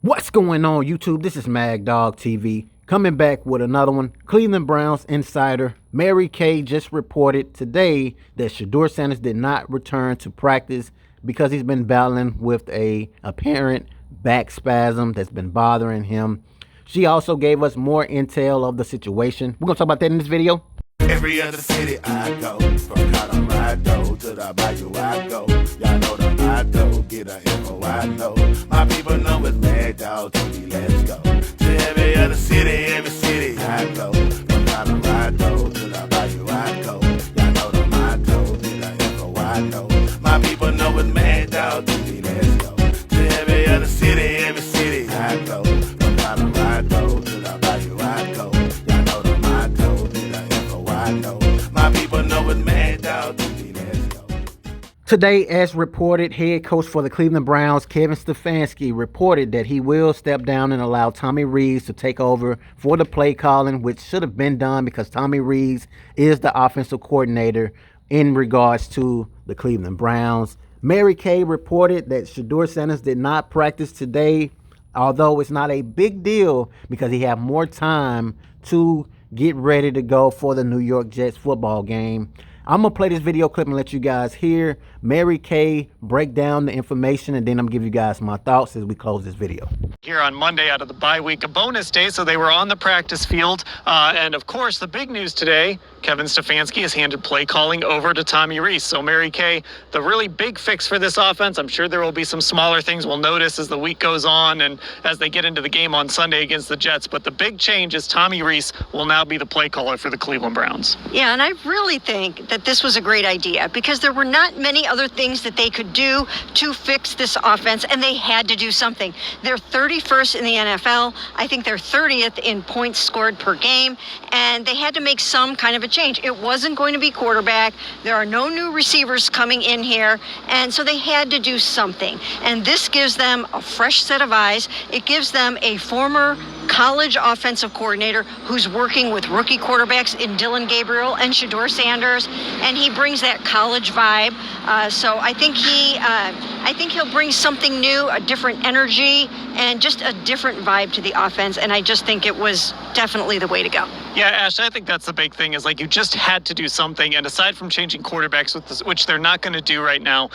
What's going on, YouTube? This is Mag Dog TV coming back with another one. Cleveland Browns insider Mary Kay just reported today that Shedeur Sanders did not return to practice because he's been battling with a apparent back spasm that's been bothering him. She also gave us more intel of the situation. We're gonna talk about that in this video. Every other city I go, from Colorado to the Bayou I go. Y'all know the motto, get a info I know. My people know it's Mad Dog TV, let's go. To every other city I go. From Colorado to the Bayou I go. Y'all know the motto, get a info I know. My people know it's Mad Dog TV, let's go. To every other city I go. From Colorado to the Bayou I go. Y'all know the motto, get a info I know. My people know it's Mad Dog TV, let's go. Today, as reported, head coach for the Cleveland Browns, Kevin Stefanski, reported that he will step down and allow Tommy Rees to take over for the play calling, which should have been done because Tommy Rees is the offensive coordinator in regards to the Cleveland Browns. Mary Kay reported that Shedeur Sanders did not practice today, although it's not a big deal because he had more time to get ready to go for the New York Jets football game. I'm going to play this video clip and let you guys hear Mary Kay break down the information, and then I'm going to give you guys my thoughts as we close this video. Here on Monday out of the bye week, a bonus day, so they were on the practice field. And of course, the big news today, Kevin Stefanski has handed play calling over to Tommy Rees. So Mary Kay, the really big fix for this offense, I'm sure there will be some smaller things we'll notice as the week goes on and as they get into the game on Sunday against the Jets. But the big change is Tommy Rees will now be the play caller for the Cleveland Browns. Yeah, and I really think that this was a great idea because there were not many other things that they could do to fix this offense, and they had to do something. They're 31st in the NFL. I think they're 30th in points scored per game, and they had to make some kind of a change. It wasn't going to be quarterback. There are no new receivers coming in here, and so they had to do something. And this gives them a fresh set of eyes. It gives them a former college offensive coordinator who's working with rookie quarterbacks in Dylan Gabriel and Shedeur Sanders, and he brings that college vibe. So I think he'll bring something new, a different energy, and just a different vibe to the offense. And I just think it was definitely the way to go. Yeah, Ash, I think that's the big thing is like you just had to do something. And aside from changing quarterbacks, which they're not going to do right now,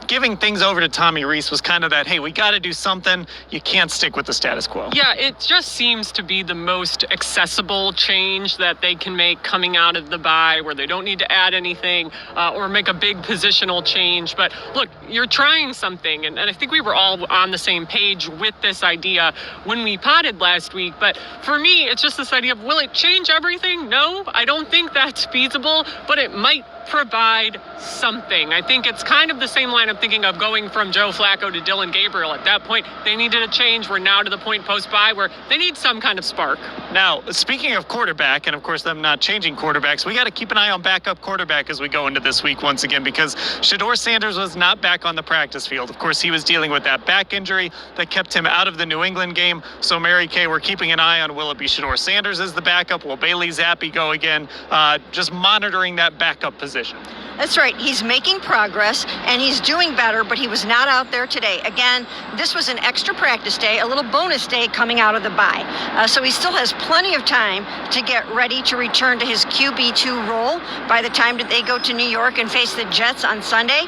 giving things over to Tommy Rees was kind of that, hey, we got to do something. You can't stick with the status quo. Yeah, it just seems to be the most accessible change that they can make coming out of the bye, where they don't need to add anything or make a big positional change. But look, you're trying something, and I think we were all on the same page with this idea when we potted last week. But for me, it's just this idea of, will it change everything? No, I don't think that's feasible, but it might provide something. I think it's kind of the same line I'm thinking of going from Joe Flacco to Dylan Gabriel. At that point, they needed a change. We're now to the point post-bye where they need some kind of spark. Now, speaking of quarterback, and of course them not changing quarterbacks, we got to keep an eye on backup quarterback as we go into this week once again, because Shedeur Sanders was not back on the practice field. Of course, he was dealing with that back injury that kept him out of the New England game. So Mary Kay, we're keeping an eye on, will it be Shedeur Sanders as the backup? Will Bailey Zappi go again? Just monitoring that backup position. That's right. He's making progress, and he's doing better, but he was not out there today. Again, this was an extra practice day, a little bonus day coming out of the bye. So he still has plenty of time to get ready to return to his QB2 role by the time that they go to New York and face the Jets on Sunday.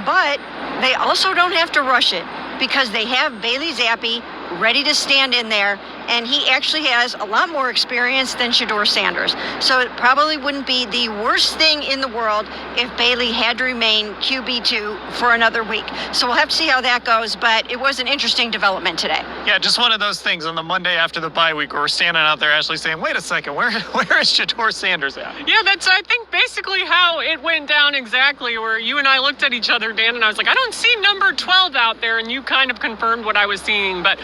But they also don't have to rush it because they have Bailey Zappi ready to stand in there, and he actually has a lot more experience than Shedeur Sanders. So it probably wouldn't be the worst thing in the world if Bailey had to remain QB2 for another week. So we'll have to see how that goes, but it was an interesting development today. Yeah, just one of those things on the Monday after the bye week where we're standing out there actually saying, wait a second, where is Shedeur Sanders at? Yeah, that's, I think, basically how it went down exactly, where you and I looked at each other, Dan, and I was like, I don't see number 12 out there, and you kind of confirmed what I was seeing. But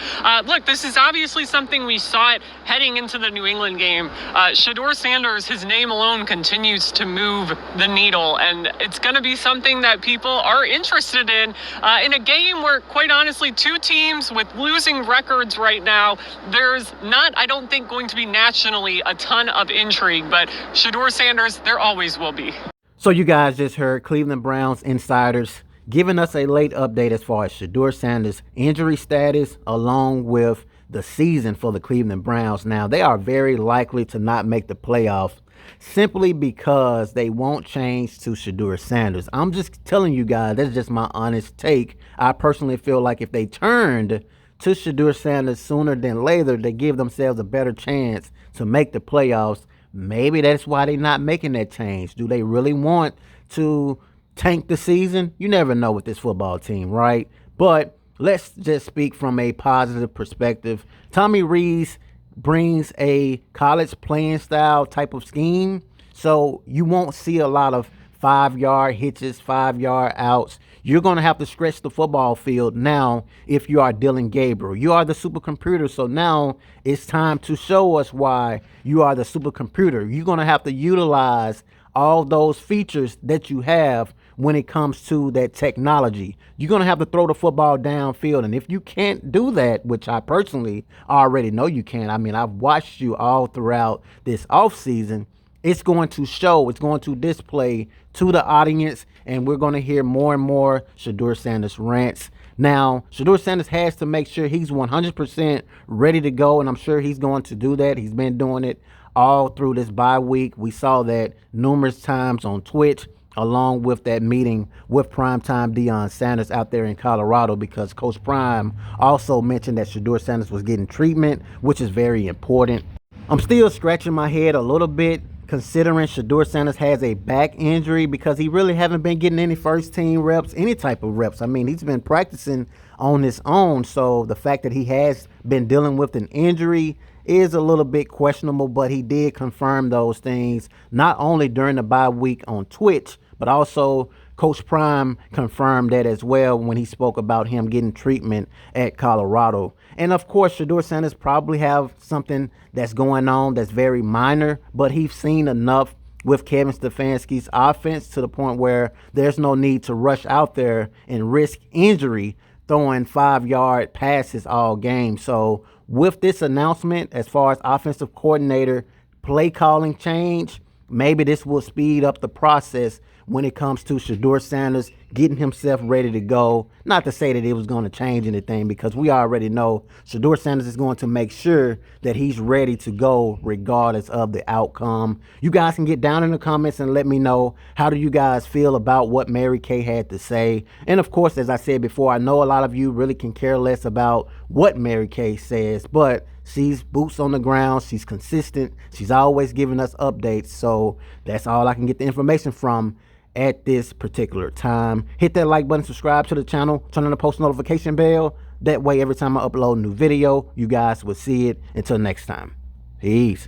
look, this is obviously something we saw it heading into the New England game. Shedeur Sanders, his name alone continues to move the needle, and it's going to be something that people are interested in a game where, quite honestly, two teams with losing records right now, there's not, I don't think, going to be nationally a ton of intrigue, but Shedeur Sanders, there always will be. So you guys just heard Cleveland Browns insiders giving us a late update as far as Shedeur Sanders' injury status, along with the season for the Cleveland Browns. Now, they are very likely to not make the playoffs simply because they won't change to Shedeur Sanders. I'm just telling you guys, that's just my honest take. I personally feel like if they turned to Shedeur Sanders sooner than later, they give themselves a better chance to make the playoffs. Maybe that's why they're not making that change. Do they really want to tank the season? You never know with this football team, right? But let's just speak from a positive perspective. Tommy Rees brings a college playing style type of scheme, so you won't see a lot of 5-yard hitches, 5-yard outs. You're going to have to stretch the football field now if you are Dylan Gabriel. You are the supercomputer, so now it's time to show us why you are the supercomputer. You're going to have to utilize all those features that you have when it comes to that technology. You're going to have to throw the football downfield. And if you can't do that, which I personally already know you can, I mean, I've watched you all throughout this offseason, it's going to show, it's going to display to the audience, and we're going to hear more and more Shedeur Sanders rants. Now, Shedeur Sanders has to make sure he's 100% ready to go, and I'm sure he's going to do that. He's been doing it all through this bye week. We saw that numerous times on Twitch, along with that meeting with primetime Deion Sanders out there in Colorado, because Coach Prime also mentioned that Shedeur Sanders was getting treatment, which is very important. I'm still scratching my head a little bit considering Shedeur Sanders has a back injury, because he really haven't been getting any first team reps, any type of reps. I mean, he's been practicing on his own, so the fact that he has been dealing with an injury is a little bit questionable, but he did confirm those things not only during the bye week on Twitch, but also Coach Prime confirmed that as well when he spoke about him getting treatment at Colorado. And of course, Shedeur Sanders probably have something that's going on that's very minor, but he's seen enough with Kevin Stefanski's offense to the point where there's no need to rush out there and risk injury throwing 5-yard passes all game. So with this announcement, as far as offensive coordinator play calling change, maybe this will speed up the process when it comes to Shedeur Sanders getting himself ready to go. Not to say that it was going to change anything, because we already know Shedeur Sanders is going to make sure that he's ready to go regardless of the outcome. You guys can get down in the comments and let me know, how do you guys feel about what Mary Kay had to say? And of course, as I said before, I know a lot of you really can care less about what Mary Kay says, but she's boots on the ground. She's consistent. She's always giving us updates. So that's all I can get the information from at this particular time. Hit that like button, subscribe to the channel, turn on the post notification bell. That way, every time I upload a new video, you guys will see it. Until next time, peace.